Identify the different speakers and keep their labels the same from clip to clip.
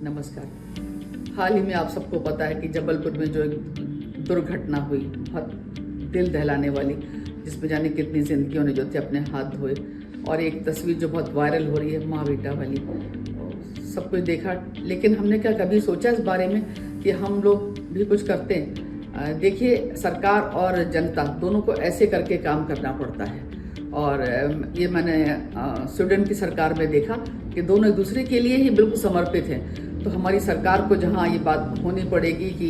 Speaker 1: नमस्कार। हाल ही में आप सबको पता है कि जबलपुर में जो एक दुर्घटना हुई, बहुत दिल दहलाने वाली, जिसमें जाने कितनी जिंदगियों ने जो थे अपने हाथ धोए, और एक तस्वीर जो बहुत वायरल हो रही है माँ बेटा वाली, सब कुछ देखा। लेकिन हमने क्या कभी सोचा इस बारे में कि हम लोग भी कुछ करते हैं? देखिए, सरकार और जनता दोनों को ऐसे करके काम करना पड़ता है। और ये मैंने स्वीडन की सरकार में देखा कि दोनों एक दूसरे के लिए ही बिल्कुल समर्पित हैं। तो हमारी सरकार को जहां ये बात होनी पड़ेगी कि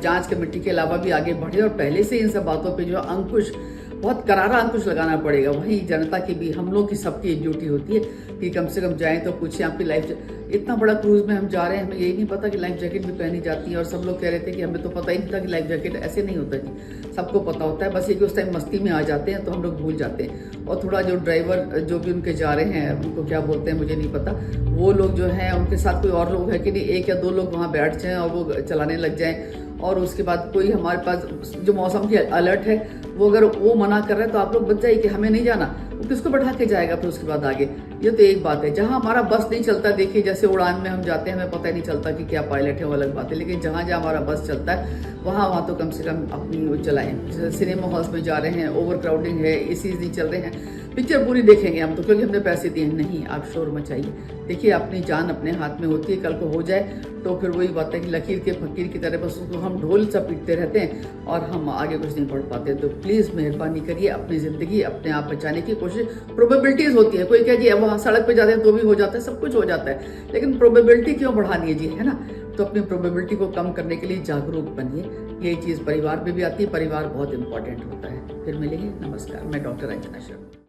Speaker 1: जांच कमेटी के अलावा भी आगे बढ़े और पहले से इन सब बातों पे जो अंकुश, बहुत करारा अंकुश लगाना पड़ेगा। वहीं जनता की भी, हम लोग की सबकी ड्यूटी होती है कि कम से कम जाएं तो पूछें आपकी लाइफ, इतना बड़ा क्रूज में हम जा रहे हैं, हमें यही नहीं पता कि लाइफ जैकेट भी पहनी जाती है। और सब लोग कह रहे थे कि हमें तो पता ही नहीं था कि लाइफ जैकेट ऐसे नहीं होता जी, सबको पता होता है, बस ये कि उस टाइम मस्ती में आ जाते हैं तो हम लोग भूल जाते हैं। और थोड़ा जो ड्राइवर जो भी उनके जा रहे हैं, उनको क्या बोलते हैं मुझे नहीं पता, वो लोग जो हैं उनके साथ कोई और लोग है कि नहीं, एक या दो लोग वहाँ बैठ जाएं और वो चलाने लग जाएं। और उसके बाद कोई हमारे पास जो मौसम की अलर्ट है, वो अगर वो मना कर रहे हैं तो आप लोग बच जाइए कि हमें नहीं जाना, वो किसको बैठा के जाएगा फिर उसके बाद आगे। ये तो एक बात है। जहां हमारा बस नहीं चलता, देखिए जैसे उड़ान में हम जाते हैं, हमें पता ही नहीं चलता कि क्या पायलट है, वो अलग बात है। लेकिन जहां जहां हमारा बस चलता है वहां तो कम से कम अपनी वो चलाएं। जैसे सिनेमा हॉल्स में जा रहे हैं, ओवर क्राउडिंग है, एसीज नहीं चल रहे हैं, पिक्चर पूरी देखेंगे हम तो क्योंकि हमने पैसे दिए नहीं, आप शोर मचाइए। देखिए, अपनी जान अपने हाथ में होती है, कल को हो जाए तो फिर वही बात है कि लकीर के फकीर की तरह बस उसको हम ढोल सा पीटते रहते हैं और हम आगे कुछ नहीं पढ़ पाते। तो प्लीज़ मेहरबानी करिए, अपनी ज़िंदगी अपने आप बचाने की कोशिश। प्रोबेबिलिटीज़ होती है, कोई कह जी वहाँ सड़क पे जाते हैं तो भी हो जाता है, सब कुछ हो जाता है, लेकिन प्रोबेबिलिटी क्यों बढ़ानी है जी, है ना। तो अपनी प्रोबेबिलिटी को कम करने के लिए जागरूक बनिए। यही चीज़ परिवार में भी आती है, परिवार बहुत इंपॉर्टेंट होता है। फिर मिलेंगे, नमस्कार। मैं डॉक्टर अंजना शर्मा।